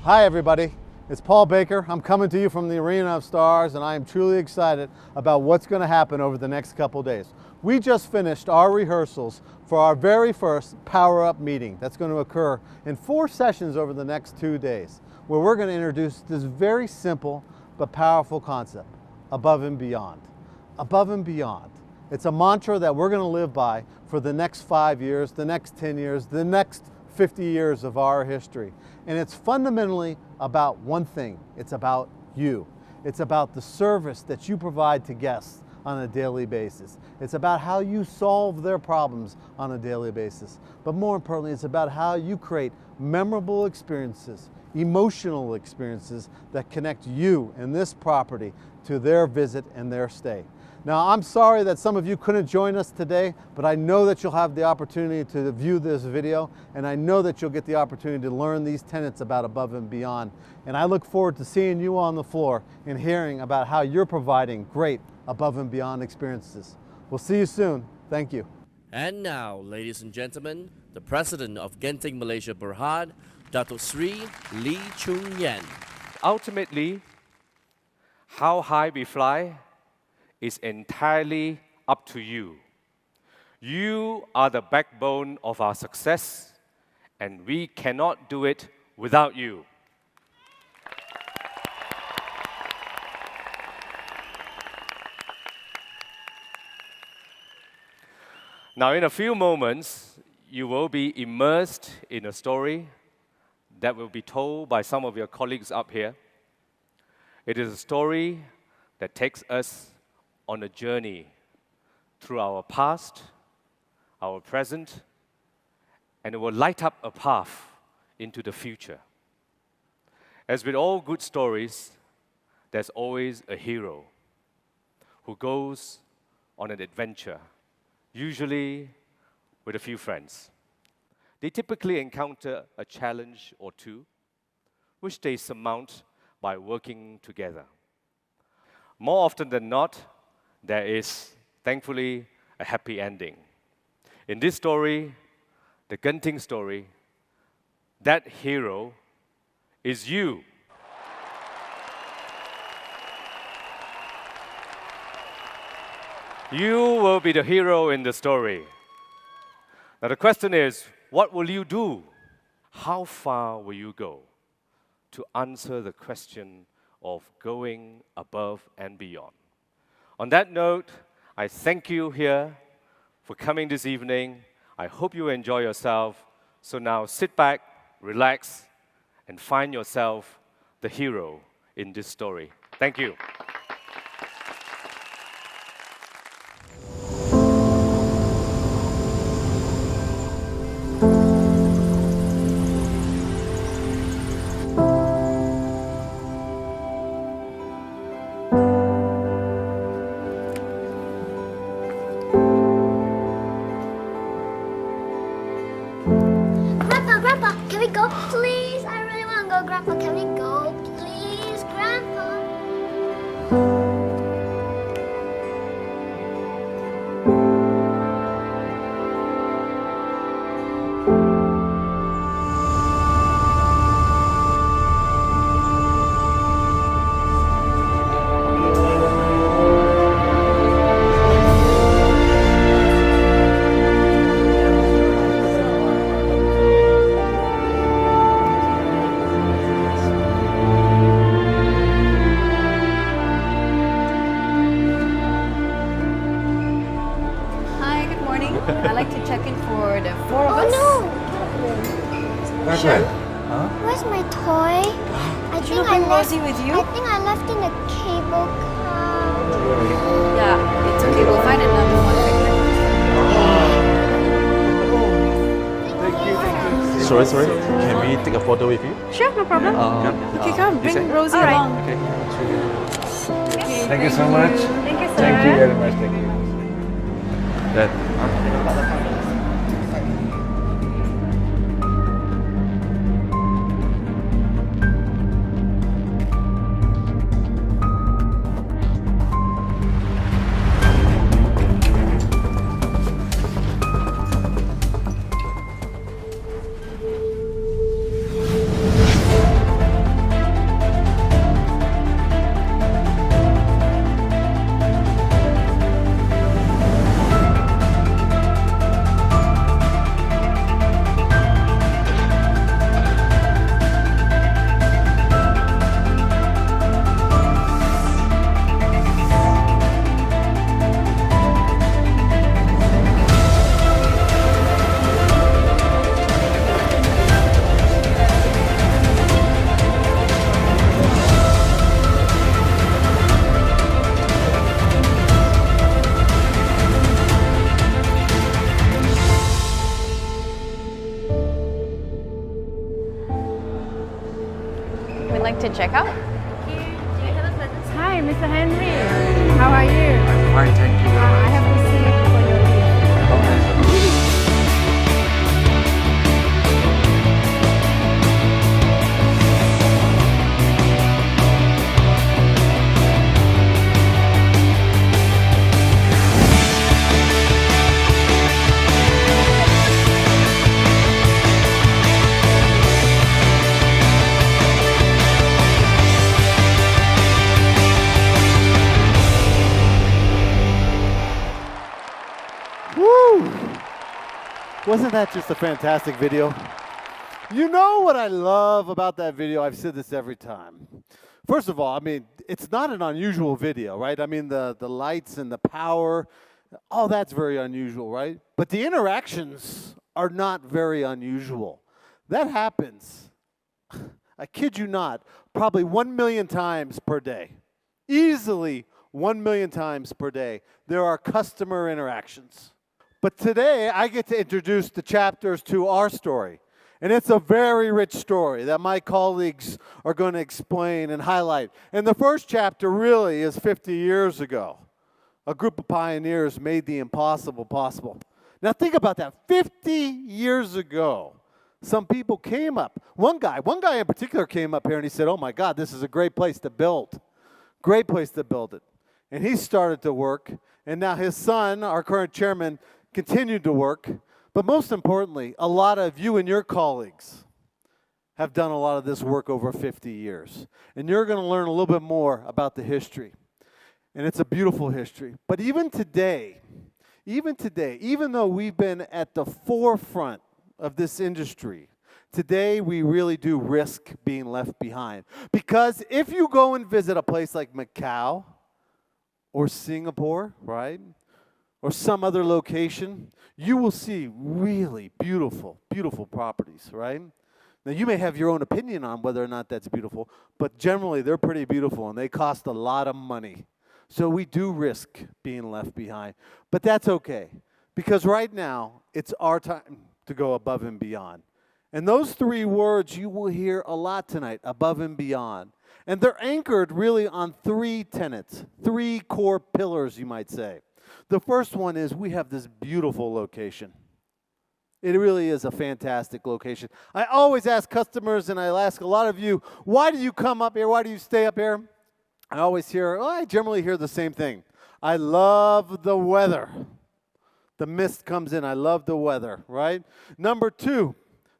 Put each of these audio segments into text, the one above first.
Hi everybody, it's Paul Baker. I'm coming to you from the Arena of Stars, and I am truly excited about what's going to happen over the next couple days. We just finished our rehearsals for our very first Power Up meeting that's going to occur in 4 sessions over the next 2 days, where we're going to introduce this very simple but powerful concept, above and beyond. Above and beyond. It's a mantra that we're going to live by for the next 5 years, the next 10 years, the next 50 years of our history. And it's fundamentally about one thing. It's about you. It's about the service that you provide to guests on a daily basis. It's about how you solve their problems on a daily basis. But more importantly, it's about how you create memorable experiences, emotional experiences that connect you and this property to their visit and their stay. Now, I'm sorry that some of you couldn't join us today, but I know that you'll have the opportunity to view this video, and I know that you'll get the opportunity to learn these tenets about above and beyond. And I look forward to seeing you on the floor and hearing about how you're providing great above and beyond experiences. We'll see you soon. Thank you. And now, ladies and gentlemen, the President of Genting, Malaysia Berhad, Datuk Sri Lee Chung Yen. Ultimately, how high we fly is entirely up to you. You are the backbone of our success, and we cannot do it without you. Now, in a few moments, you will be immersed in a story that will be told by some of your colleagues up here. It is a story that takes us on a journey through our past, our present, and it will light up a path into the future. As with all good stories, there's always a hero who goes on an adventure, usually with a few friends. They typically encounter a challenge or two, which they surmount by working together. More often than not, there is, thankfully, a happy ending. In this story, the Genting story, that hero is you. You will be the hero in the story. Now the question is, what will you do? How far will you go to answer the question of going above and beyond? On that note, I thank you here for coming this evening. I hope you enjoy yourself. So now sit back, relax, and find yourself the hero in this story. Thank you. Grandpa, can we go, please? I really want to go, Grandpa. Can we go, please, Grandpa? I'd like to check in for the 4 of us. Oh no! Sure. Huh? Where's my toy? I Should I bring Rosie with you? I think I left in the cable car. Yeah, it's okay. We'll find another one. Thank you. Sorry. Can we take a photo with you? Sure, no problem. Okay, come. Bring Rosie along. Okay. Thank you so much. Thank you, sir. Thank you very much. Thank you. like to check out? Hi, Mr. Henry. How are you? I'm fine, thank you very I much. have received for your gift. Okay. Woo! Wasn't that just a fantastic video? You know what I love about that video? I've said this every time. First of all, I mean, it's not an unusual video, right? I mean, the lights and the power, all that's very unusual, right? But the interactions are not very unusual. That happens, I kid you not, probably 1 million times per day. Easily 1 million times per day. There are customer interactions. But today, I get to introduce the chapters to our story. And it's a very rich story that my colleagues are going to explain and highlight. And the first chapter really is 50 years ago. A group of pioneers made the impossible possible. Now think about that. 50 years ago, some people came up. One guy in particular came up here and he said, oh my God, this is a great place to build. Great place to build it. And he started to work. And now his son, our current chairman, continued to work. But most importantly, a lot of you and your colleagues have done a lot of this work over 50 years. And you're going to learn a little bit more about the history. And it's a beautiful history. But even today, even though we've been at the forefront of this industry, today we really do risk being left behind. Because if you go and visit a place like Macau or Singapore, right, or some other location, you will see really beautiful, beautiful properties, right? Now, you may have your own opinion on whether or not that's beautiful, but generally they're pretty beautiful and they cost a lot of money. So we do risk being left behind. But that's okay, because right now it's our time to go above and beyond. And those three words you will hear a lot tonight, above and beyond. And they're anchored really on three tenets, three core pillars, you might say. The first one is we have this beautiful location. It really is a fantastic location. I always ask customers, and I ask a lot of you, why do you come up here? Why do you stay up here? I generally hear the same thing. I love the weather. The mist comes in. I love the weather, right? Number two,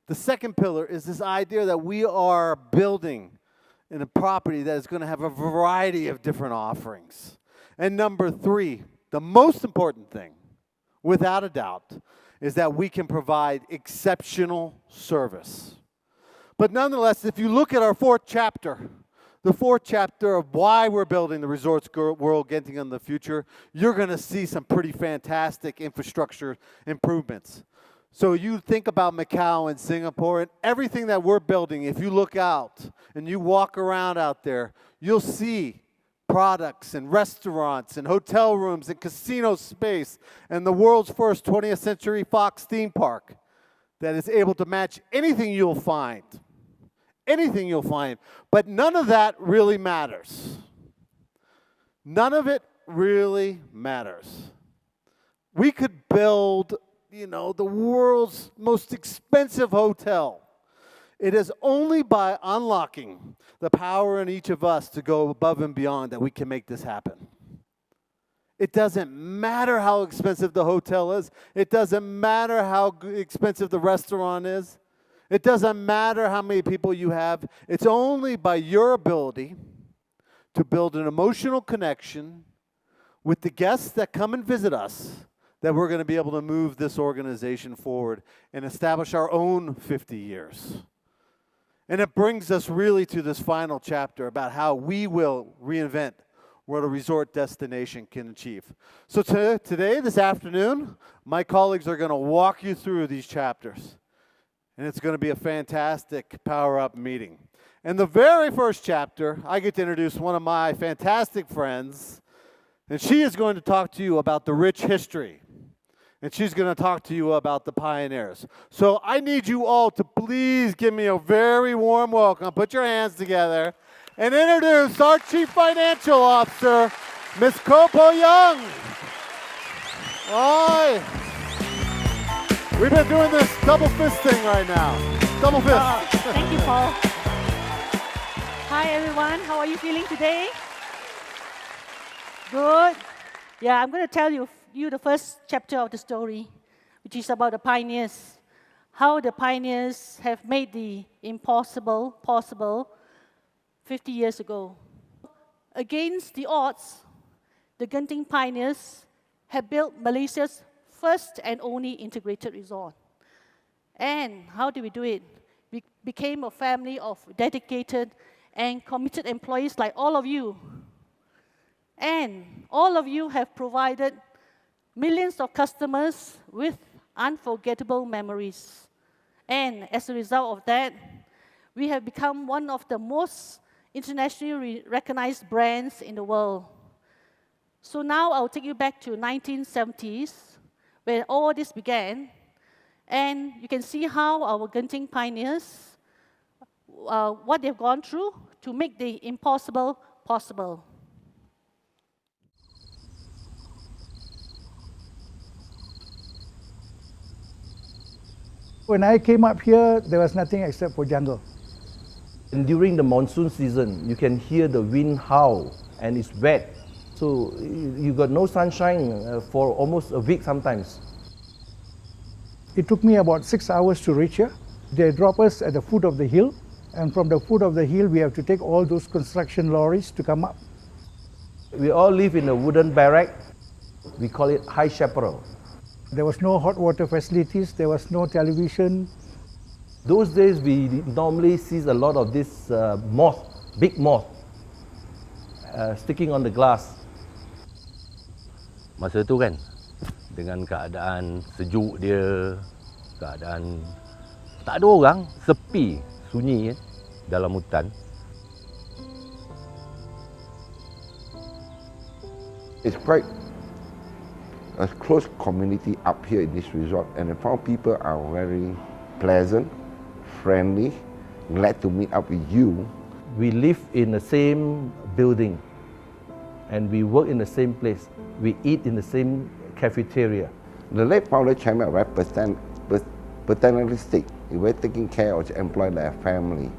the second pillar is this idea that we are building in a property that is going to have a variety of different offerings. And number three, the most important thing, without a doubt, is that we can provide exceptional service. But nonetheless, if you look at our fourth chapter, the fourth chapter of why we're building the Resorts World Genting in the future, you're going to see some pretty fantastic infrastructure improvements. So you think about Macau and Singapore and everything that we're building. If you look out and you walk around out there, you'll see products and restaurants and hotel rooms and casino space and the world's first 20th century Fox theme park that is able to match anything you'll find. Anything you'll find. But none of that really matters. None of it really matters. We could build, the world's most expensive hotel. It is only by unlocking the power in each of us to go above and beyond that we can make this happen. It doesn't matter how expensive the hotel is. It doesn't matter how expensive the restaurant is. It doesn't matter how many people you have. It's only by your ability to build an emotional connection with the guests that come and visit us that we're going to be able to move this organization forward and establish our own 50 years. And it brings us really to this final chapter about how we will reinvent what a resort destination can achieve. So today, this afternoon, my colleagues are going to walk you through these chapters. And it's going to be a fantastic power-up meeting. And the very first chapter, I get to introduce one of my fantastic friends. And she is going to talk to you about the rich history. And she's going to talk to you about the pioneers. So I need you all to please give me a very warm welcome. Put your hands together and introduce our Chief Financial Officer, Ms. Kopo Young. Oi. We've been doing this double fist thing right now. Double fist. Thank you, Paul. Hi, everyone. How are you feeling today? Good. Yeah, I'm going to tell you the first chapter of the story, which is about the pioneers. How the pioneers have made the impossible possible 50 years ago. Against the odds, the Genting pioneers have built Malaysia's first and only integrated resort. And how did we do it? We became a family of dedicated and committed employees like all of you. And all of you have provided millions of customers with unforgettable memories. And as a result of that, we have become one of the most internationally recognized brands in the world. So now I'll take you back to 1970s, where all this began. And you can see how our Genting pioneers, what they've gone through to make the impossible possible. When I came up here, there was nothing except for jungle. And during the monsoon season, you can hear the wind howl and it's wet. So you got no sunshine for almost a week sometimes. It took me about 6 hours to reach here. They drop us at the foot of the hill, and from the foot of the hill, we have to take all those construction lorries to come up. We all live in a wooden barrack. We call it high chaparral. There was no hot water facilities, there was no television. Those days, we normally see a lot of this moth, big moth, sticking on the glass. Masa tu kan, dengan keadaan sejuk dia, keadaan tak ada orang, sepi, sunyi dalam hutan. It's quite a close community up here in this resort, and the found people are very pleasant, friendly, glad to meet up with you. We live in the same building and we work in the same place. We eat in the same cafeteria. The late founder chairman are very paternalistic. He was taking care of the employee like a family.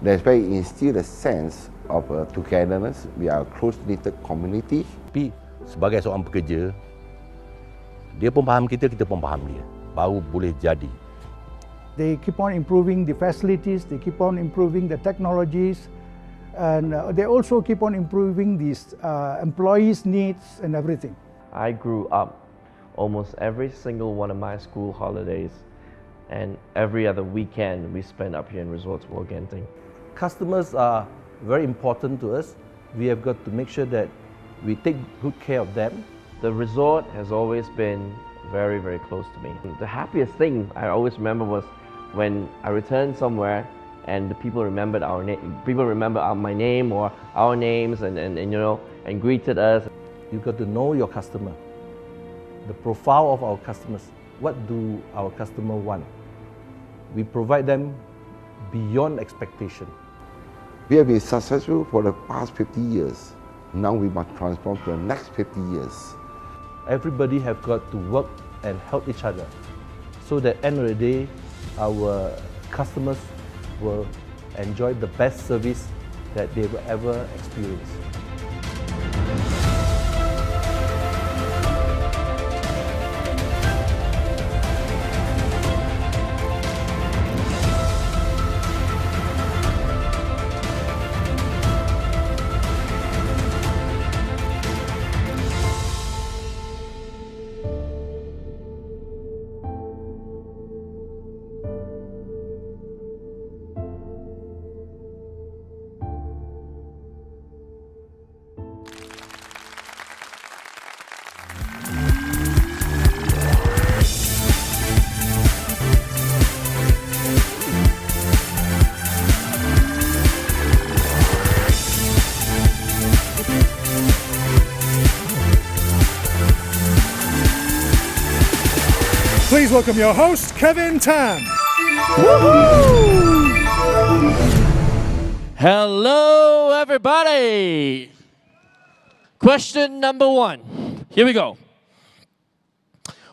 That's why he instilled a sense of togetherness. We are a close-knit community. Tapi sebagai seorang pekerja, dia pun faham kita, kita pun faham dia. Baru boleh jadi. They keep on improving the facilities, they keep on improving the technologies, and they also keep on improving these employees' needs and everything. I grew up almost every single one of my school holidays, and every other weekend we spend up here in Resorts World Genting. Customers are very important to us. We have got to make sure that we take good care of them. The resort has always been very, very close to me. The happiest thing I always remember was when I returned somewhere and the people remembered our name. People remember my name or our names, and you know, and greeted us. You got to know your customer, the profile of our customers. What do our customer want? We provide them beyond expectation. We have been successful for the past 50 years. Now we must transform to the next 50 years. Everybody have got to work and help each other, so that end of the day, our customers will enjoy the best service that they will ever experience. Please welcome your host, Kevin Tam. Hello, everybody. Question number 1. Here we go.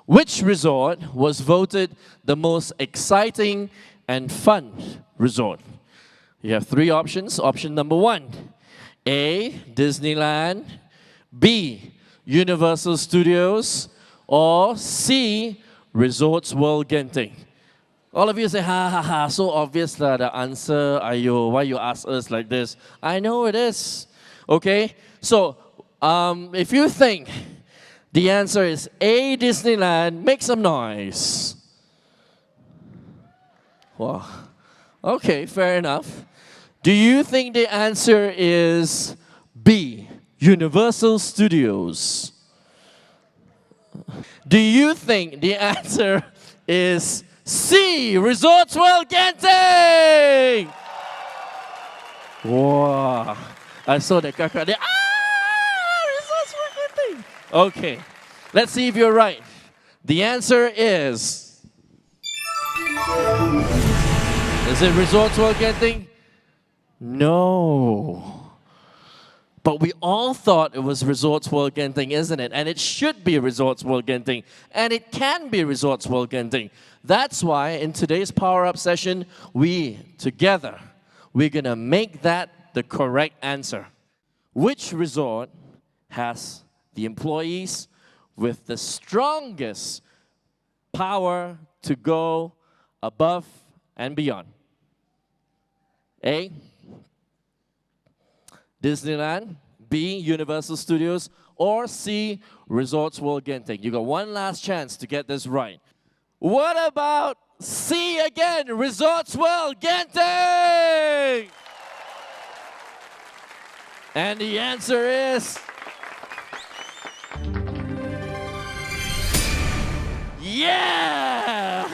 Which resort was voted the most exciting and fun resort? You have 3 options. Option number 1, A, Disneyland, B, Universal Studios, or C, Resorts World Genting. All of you say, ha ha ha, so obvious the answer. Ayo, why you ask us like this? I know it is. Okay, so if you think the answer is A, Disneyland, make some noise. Wow. Okay, fair enough. Do you think the answer is B, Universal Studios? Do you think the answer is C, Resorts World Genting? Wow. I saw the kakak there. Resorts World Genting. Okay, let's see if you're right. The answer is it Resorts World Genting? No. But we all thought it was Resorts World Genting, isn't it? And it should be Resorts World Genting. And it can be Resorts World Genting. That's why in today's Power Up session, we're going to make that the correct answer. Which resort has the employees with the strongest power to go above and beyond? A, Disneyland, B, Universal Studios, or C, Resorts World Genting. You got one last chance to get this right. What about C again, Resorts World Genting? And the answer is yeah!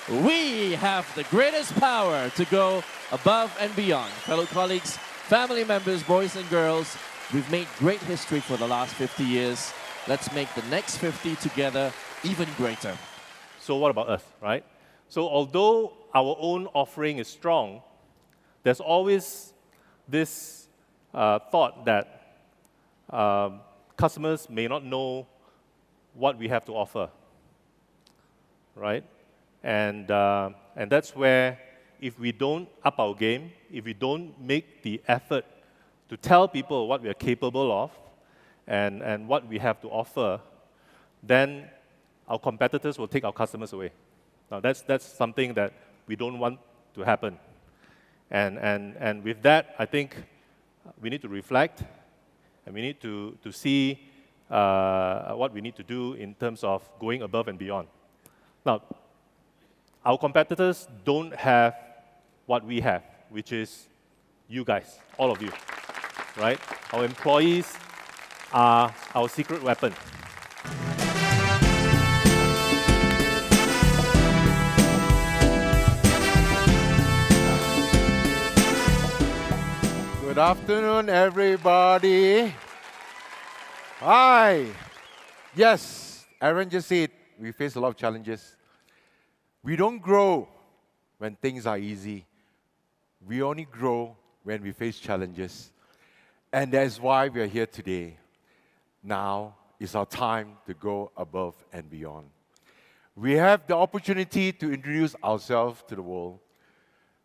We have the greatest power to go above and beyond. Fellow colleagues, family members, boys and girls, we've made great history for the last 50 years. Let's make the next 50 together even greater. So what about us, right? So although our own offering is strong, there's always this thought that customers may not know what we have to offer, right? And that's where if we don't up our game, if we don't make the effort to tell people what we are capable of and what we have to offer, then our competitors will take our customers away. Now that's something that we don't want to happen. And with that, I think we need to reflect and we need to see what we need to do in terms of going above and beyond. Now, our competitors don't have what we have, which is you guys, all of you, right? Our employees are our secret weapon. Good afternoon, everybody. Hi. Yes, Aaron just said we face a lot of challenges. We don't grow when things are easy. We only grow when we face challenges. And that's why we are here today. Now is our time to go above and beyond. We have the opportunity to introduce ourselves to the world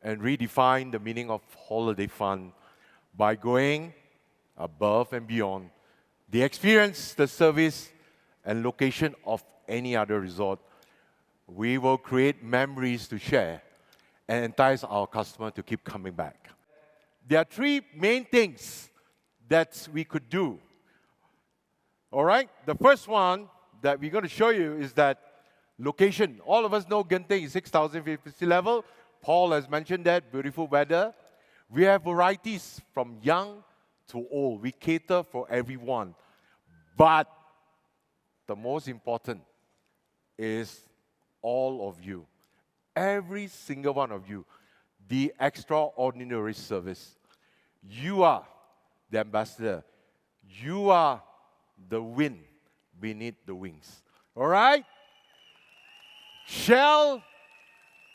and redefine the meaning of holiday fun by going above and beyond the experience, the service, and location of any other resort. We will create memories to share and entice our customer to keep coming back. There are 3 main things that we could do. All right? The first one that we're going to show you is that location. All of us know Genting is 6,000 feet sea level. Paul has mentioned that, beautiful weather. We have varieties from young to old. We cater for everyone. But the most important is all of you. Every single one of you. The extraordinary service. You are the ambassador. You are the wind beneath the wings. All right? Shell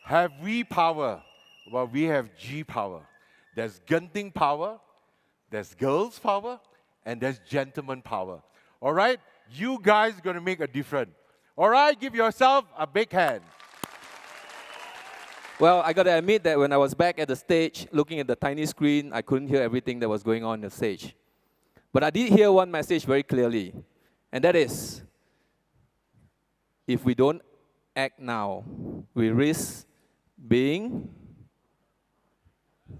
have we power, but we have G power. There's Genting power, there's girls power, and there's gentleman power. All right? You guys are going to make a difference. All right? Give yourself a big hand. Well, I got to admit that when I was back at the stage, looking at the tiny screen, I couldn't hear everything that was going on the stage. But I did hear one message very clearly, and that is, if we don't act now, we risk being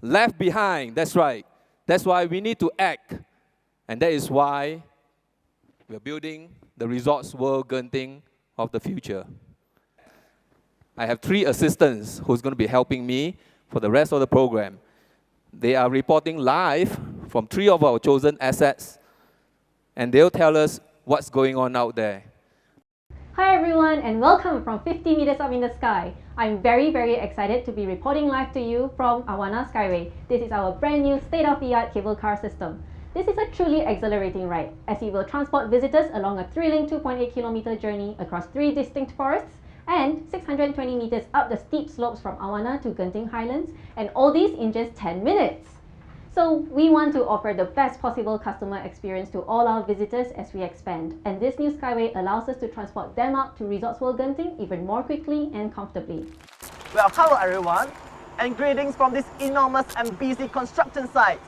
left behind. That's right. That's why we need to act. And that is why we're building the Resorts World Genting of the future. I have 3 assistants who's going to be helping me for the rest of the program. They are reporting live from 3 of our chosen assets, and they'll tell us what's going on out there. Hi everyone, and welcome from 50 meters up in the sky. I'm very excited to be reporting live to you from Awana Skyway. This is our brand new state-of-the-art cable car system. This is a truly exhilarating ride, as it will transport visitors along a thrilling 2.8-kilometer journey across 3 distinct forests and 620 meters up the steep slopes from Awana to Genting Highlands, and all these in just 10 minutes. So we want to offer the best possible customer experience to all our visitors as we expand, and this new Skyway allows us to transport them out to Resorts World Genting even more quickly and comfortably. Well, hello everyone, and greetings from this enormous and busy construction site,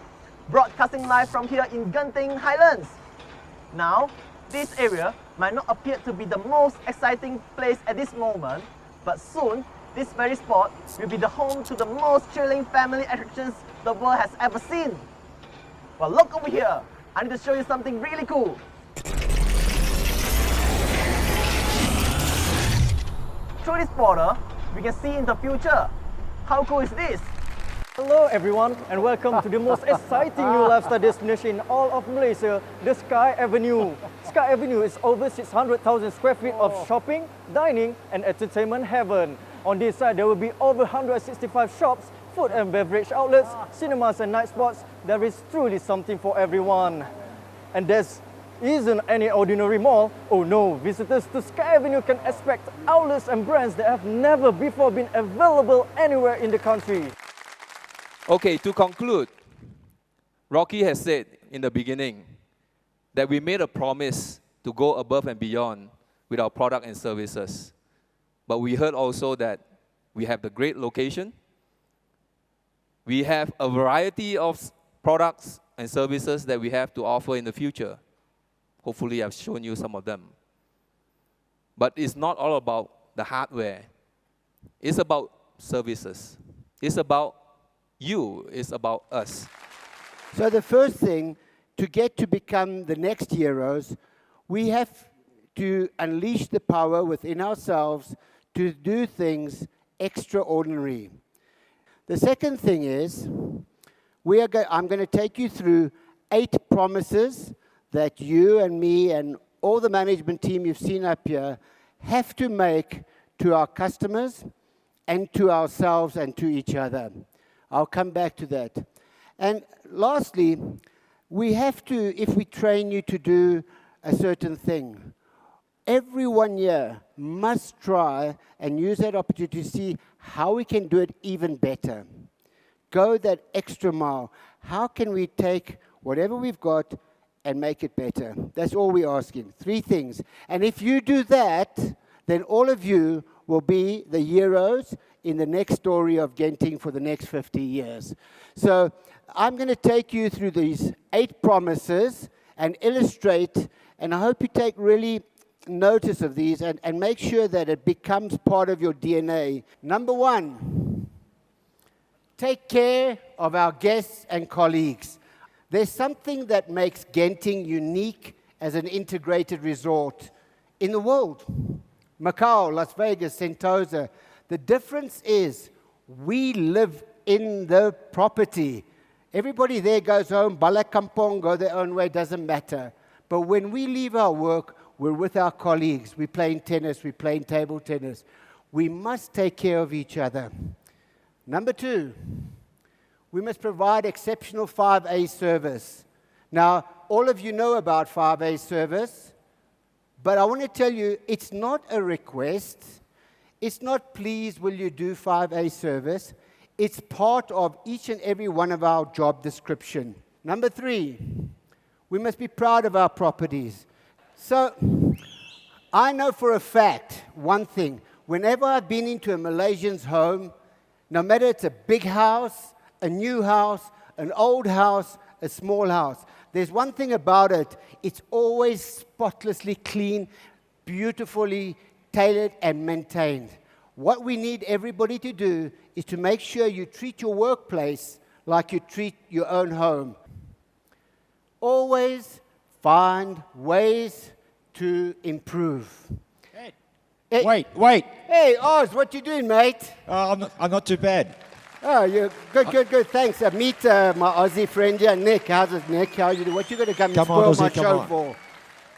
broadcasting live from here in Genting Highlands. Now, this area might not appear to be the most exciting place at this moment, but soon, this very spot will be the home to the most thrilling family attractions the world has ever seen. Well, look over here. I need to show you something really cool. Through this portal, we can see in the future. How cool is this? Hello everyone, and welcome to the most exciting new lifestyle destination in all of Malaysia, the Sky Avenue. Sky Avenue is over 600,000 square feet of shopping, dining and entertainment heaven. On this side, there will be over 165 shops, food and beverage outlets, cinemas and night spots. There is truly something for everyone. And this isn't any ordinary mall. Oh no, visitors to Sky Avenue can expect outlets and brands that have never before been available anywhere in the country. Okay, to conclude, Rocky has said in the beginning that we made a promise to go above and beyond with our product and services. But we heard also that we have the great location. We have a variety of products and services that we have to offer in the future. Hopefully, I've shown you some of them. But it's not all about the hardware. It's about services. It's about you. It's about us. So the first thing, to get to become the next heroes, we have to unleash the power within ourselves to do things extraordinary. The second thing is, I'm going to take you through 8 promises that you and me and all the management team you've seen up here have to make to our customers and to ourselves and to each other. I'll come back to that. And lastly, we have to, if we train you to do a certain thing, everyone here must try and use that opportunity to see how we can do it even better. Go that extra mile. How can we take whatever we've got and make it better? That's all we're asking. 3 things. And if you do that, then all of you will be the heroes in the next story of Genting for the next 50 years. So I'm going to take you through these 8 promises and illustrate, and I hope you take really notice of these and make sure that it becomes part of your DNA. Number 1, take care of our guests and colleagues. There's something that makes Genting unique as an integrated resort in the world. Macau, Las Vegas, Sentosa. The difference is we live in the property. Everybody there goes home, balik kampong, go their own way, doesn't matter. But when we leave our work, we're with our colleagues. We're playing tennis, we're playing table tennis. We must take care of each other. Number 2, we must provide exceptional 5A service. Now, all of you know about 5A service, but I want to tell you, it's not a request. It's not, please, will you do 5A service? It's part of each and every one of our job description. Number 3, we must be proud of our properties. So, I know for a fact one thing. Whenever I've been into a Malaysian's home, no matter it's a big house, a new house, an old house, a small house, there's one thing about it. It's always spotlessly clean, beautifully tailored and maintained. What we need everybody to do is to make sure you treat your workplace like you treat your own home. Always find ways to improve. Hey, Wait. Hey, Oz, what you doing, mate? I'm not too bad. Oh, you're good. Thanks. Meet my Aussie friend here, Nick. How's it, Nick? How you doing? What you going to come and spoil my show for?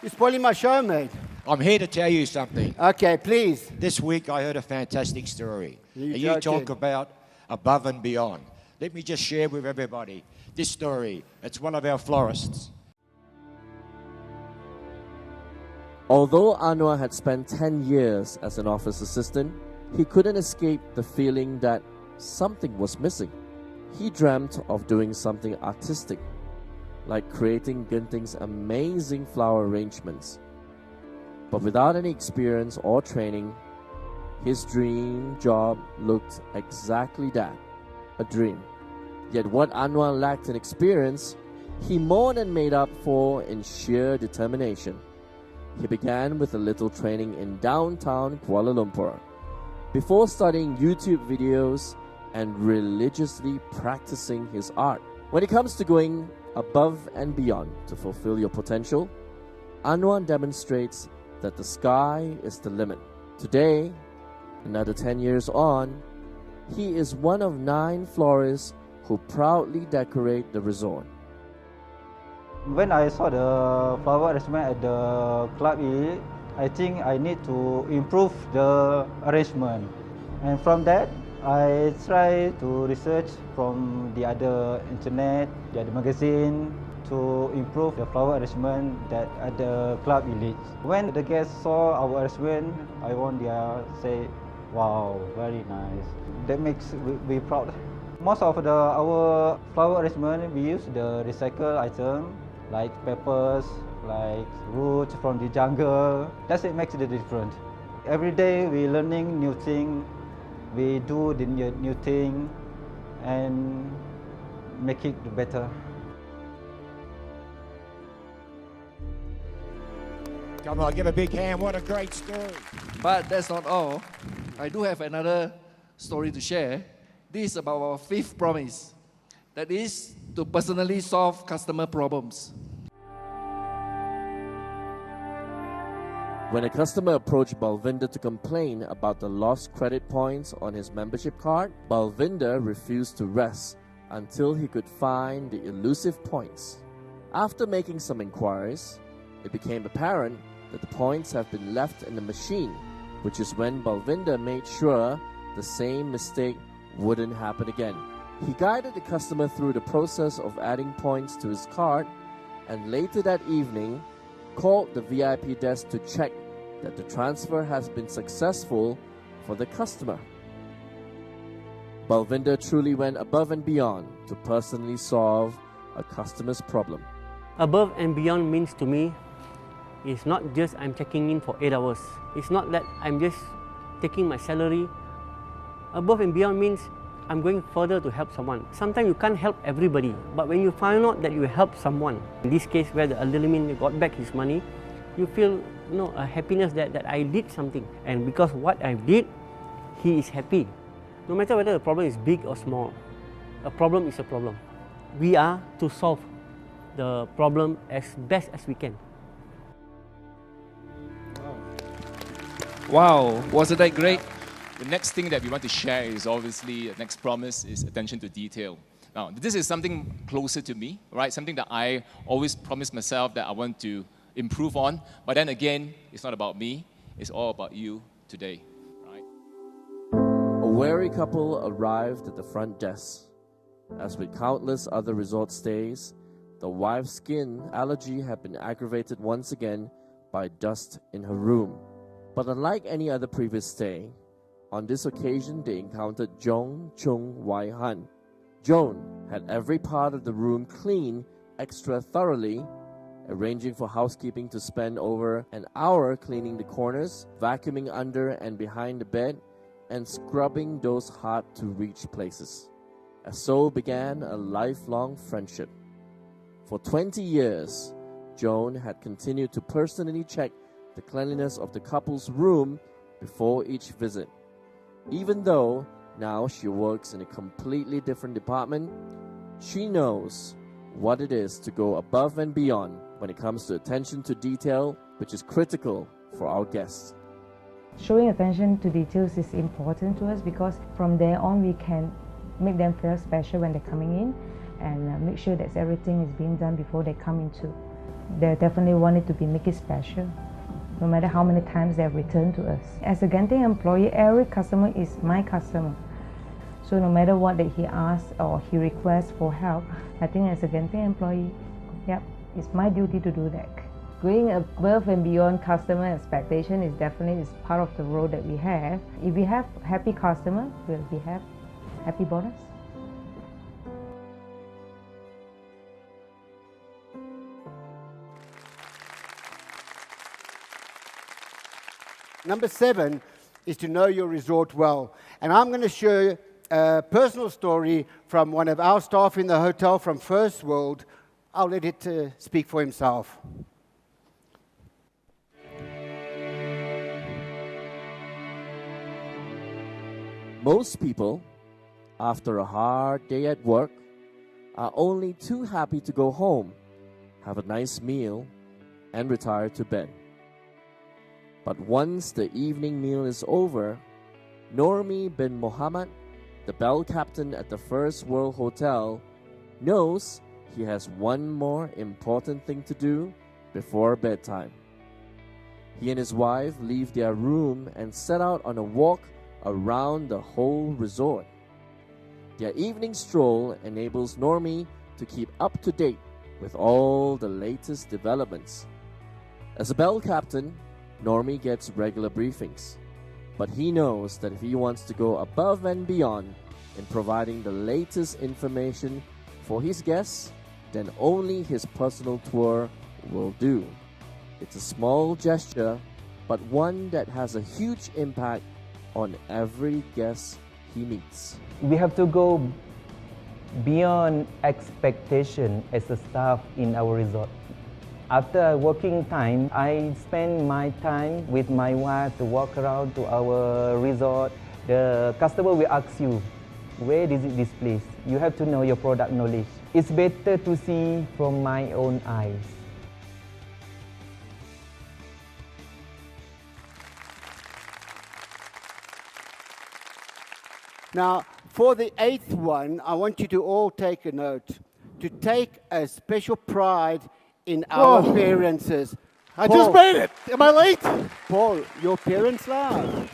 You're spoiling my show, mate. I'm here to tell you something. Okay, please. This week I heard a fantastic story. You You talk about above and beyond. Let me just share with everybody this story. It's one of our florists. Although Anwar had spent 10 years as an office assistant, he couldn't escape the feeling that something was missing. He dreamt of doing something artistic, like creating Genting's amazing flower arrangements. But without any experience or training, his dream job looked exactly that, a dream. Yet what Anwar lacked in experience, he more than made up for in sheer determination. He began with a little training in downtown Kuala Lumpur, before studying YouTube videos and religiously practicing his art. When it comes to going above and beyond to fulfill your potential, Anwar demonstrates that the sky is the limit. Today, another 10 years on, he is one of 9 florists who proudly decorate the resort. When I saw the flower arrangement at the Club E, I think I need to improve the arrangement. And from that, I try to research from the other internet, the other magazine, to improve the flower arrangement that at the Club Elite. When the guests saw our arrangement, I want to say, wow, very nice. That makes we proud. Most of our flower arrangement, we use the recycled item, like peppers, like roots from the jungle. That's it makes the difference. Every day we learning new thing, we do the new thing, and make it better. Come on, give a big hand. What a great story. But that's not all. I do have another story to share. This is about our 5th promise. That is to personally solve customer problems. When a customer approached Balvinder to complain about the lost credit points on his membership card, Balvinder refused to rest until he could find the elusive points. After making some inquiries, it became apparent that the points have been left in the machine, which is when Balvinder made sure the same mistake wouldn't happen again. He guided the customer through the process of adding points to his card, and later that evening called the VIP desk to check that the transfer has been successful for the customer. Balvinder truly went above and beyond to personally solve a customer's problem. Above and beyond means to me, it's not just I'm checking in for 8 hours. It's not that I'm just taking my salary. Above and beyond means I'm going further to help someone. Sometimes you can't help everybody, but when you find out that you help someone, in this case where the Alderman got back his money, you feel a happiness that I did something. And because what I did, he is happy. No matter whether the problem is big or small, a problem is a problem. We are to solve the problem as best as we can. Wow, wasn't that great? The next thing that we want to share is obviously, the next promise is attention to detail. Now, this is something closer to me, right? Something that I always promise myself that I want to improve on. But then again, it's not about me, it's all about you today, right? A wary couple arrived at the front desk. As with countless other resort stays, the wife's skin allergy had been aggravated once again by dust in her room. But unlike any other previous stay, On this occasion, they encountered Joan Chung Wai Han. Joan had every part of the room cleaned extra thoroughly, arranging for housekeeping to spend over an hour cleaning the corners, vacuuming under and behind the bed, and scrubbing those hard-to-reach places. And so began a lifelong friendship. For 20 years, Joan had continued to personally check the cleanliness of the couple's room before each visit. Even though now she works in a completely different department, she knows what it is to go above and beyond when it comes to attention to detail, which is critical for our guests. Showing attention to details is important to us because from there on we can make them feel special when they're coming in and make sure that everything is being done before they come into. They definitely want it to be make it special, no matter how many times they have returned to us. As a Genting employee, every customer is my customer. So no matter what that he asks or he requests for help, I think as a Genting employee, it's my duty to do that. Going above and beyond customer expectation is definitely part of the role that we have. If we have happy customer, we have happy bonus. Number 7 is to know your resort well. And I'm going to share a personal story from one of our staff in the hotel from First World. I'll let it speak for himself. Most people, after a hard day at work, are only too happy to go home, have a nice meal, and retire to bed. But once the evening meal is over, Normi bin Mohammed, the bell captain at the First World Hotel, knows he has one more important thing to do before bedtime. He and his wife leave their room and set out on a walk around the whole resort. Their evening stroll enables Normi to keep up to date with all the latest developments. As a bell captain, Normi gets regular briefings, but he knows that if he wants to go above and beyond in providing the latest information for his guests, then only his personal tour will do. It's a small gesture, but one that has a huge impact on every guest he meets. We have to go beyond expectation as a staff in our resort. After working time, I spend my time with my wife to walk around to our resort. The customer will ask you, where is it this place? You have to know your product knowledge. It's better to see from my own eyes. Now, for the 8th one, I want you to all take a note, to take a special pride in our appearances. I just made it. Am I late? Paul, your appearance live.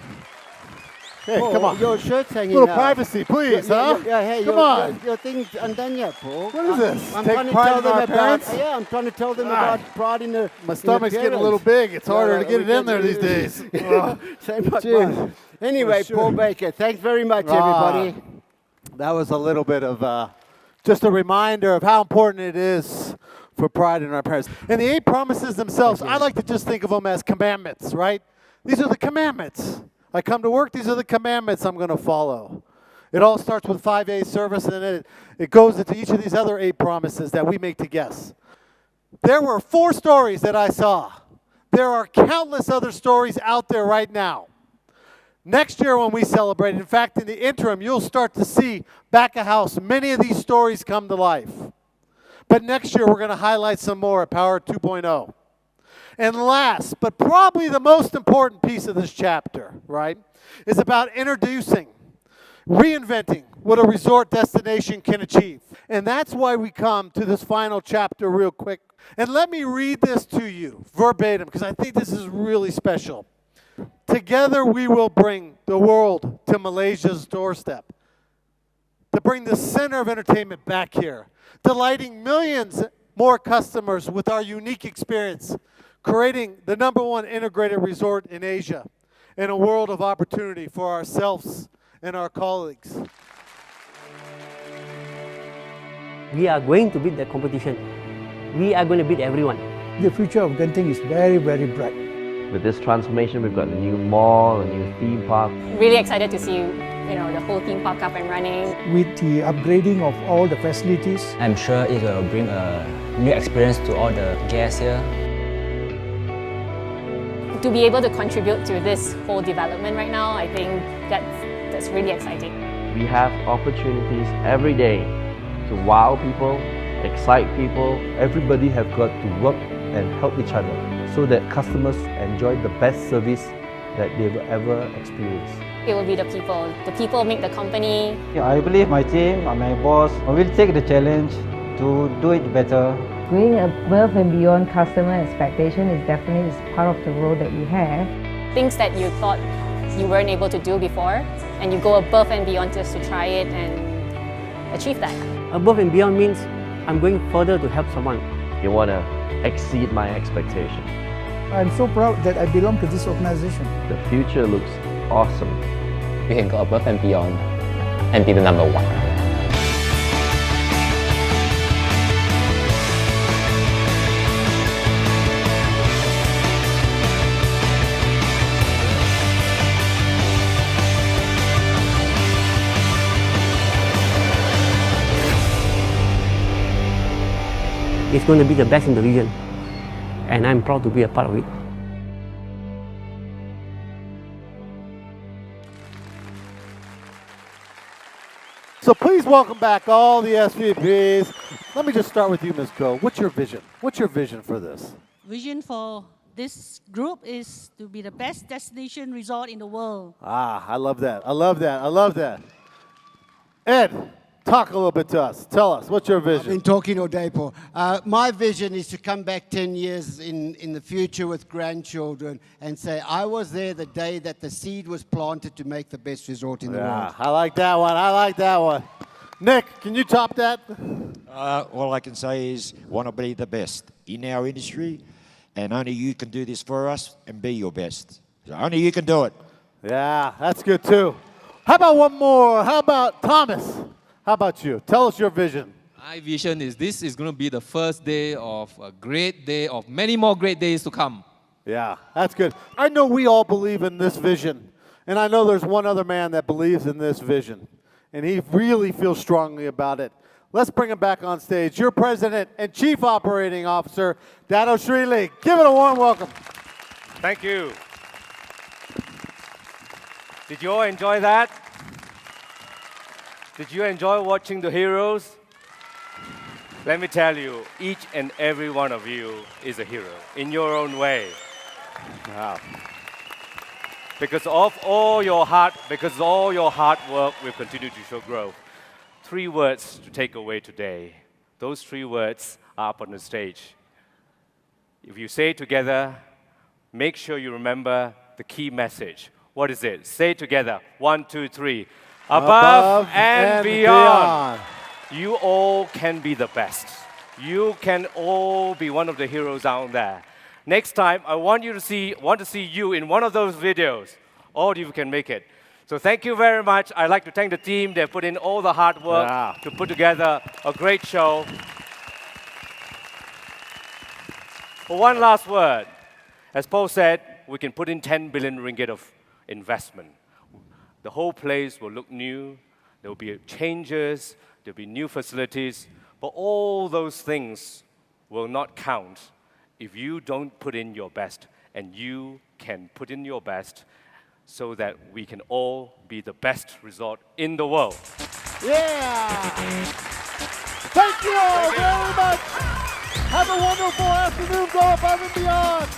Hey, Paul, come on. Your shirt's hanging Little out. privacy, please, huh? Hey, come on. Your thing's undone yet, Paul. What is this? I'm Take trying to pride tell in them our about. appearance? Yeah, I'm trying to tell them about pride in the. My stomach's getting a little big. It's harder to get it in there these days. Same like Jeez. mine. Anyway, Sure. Paul Baker, thanks very much, everybody. That was a little bit of just a reminder of how important it is for pride in our parents. And the 8 promises themselves, I like to just think of them as commandments, right? These are the commandments. I come to work, these are the commandments I'm going to follow. It all starts with 5A service, and then it goes into each of these other 8 promises that we make to guests. There were 4 stories that I saw. There are countless other stories out there right now. Next year when we celebrate, in fact, in the interim, you'll start to see back of house many of these stories come to life. But next year, we're going to highlight some more at Power 2.0. And last, but probably the most important piece of this chapter, right, is about introducing, reinventing what a resort destination can achieve. And that's why we come to this final chapter real quick. And let me read this to you verbatim, because I think this is really special. Together we will bring the world to Malaysia's doorstep, to bring the center of entertainment back here, delighting millions more customers with our unique experience, creating the #1 integrated resort in Asia, in a world of opportunity for ourselves and our colleagues. We are going to beat the competition. We are going to beat everyone. The future of Genting is very, very bright. With this transformation, we've got a new mall, a new theme park. Really excited to see the whole theme park up and running. With the upgrading of all the facilities, I'm sure it will bring a new experience to all the guests here. To be able to contribute to this whole development right now, I think that's really exciting. We have opportunities every day to wow people, excite people. Everybody have got to work and help each other so that customers enjoy the best service that they've ever experienced. It will be the people. The people make the company. I believe my team and my boss will take the challenge to do it better. Going above and beyond customer expectation is definitely part of the role that we have. Things that you thought you weren't able to do before, and you go above and beyond just to try it and achieve that. Above and beyond means I'm going further to help someone. You want to exceed my expectation. I'm so proud that I belong to this organization. The future looks awesome. We can go above and beyond and be the number one. It's going to be the best in the region, and I'm proud to be a part of it. So please welcome back all the SVPs. Let me just start with you, Ms. Ko. What's your vision? What's your vision for this? Vision for this group is to be the best destination resort in the world. Ah, I love that. I love that. I love that. Ed, talk a little bit to us. Tell us, what's your vision? I've been talking all day, Paul. My vision is to come back 10 years in the future with grandchildren and say, I was there the day that the seed was planted to make the best resort in the world. I like that one. I like that one. Nick, can you top that? All I can say is want to be the best in our industry, and only you can do this for us and be your best. So only you can do it. Yeah, that's good too. How about one more? How about Thomas? How about you? Tell us your vision. My vision is this is going to be the first day of a great day of many more great days to come. Yeah, that's good. I know we all believe in this vision, and I know there's one other man that believes in this vision, and he really feels strongly about it. Let's bring him back on stage. Your President and Chief Operating Officer, Dato Sri Lee. Give it a warm welcome. Thank you. Did you all enjoy that? Did you enjoy watching the heroes? Let me tell you, each and every one of you is a hero in your own way. Wow. Because all your hard work will continue to show growth. 3 words to take away today. Those 3 words are up on the stage. If you say it together, make sure you remember the key message. What is it? Say it together. 1, 2, 3. Above and beyond. You all can be the best. You can all be one of the heroes out there. Next time, I want to see you in one of those videos. All of you can make it. So thank you very much. I'd like to thank the team. They put in all the hard work to put together a great show. For one last word, as Paul said, we can put in 10 billion ringgit of investment. The whole place will look new. There will be changes. There will be new facilities. But all those things will not count if you don't put in your best. And you can put in your best so that we can all be the best resort in the world. Yeah! Thank you all very much. Have a wonderful afternoon. Go above and beyond.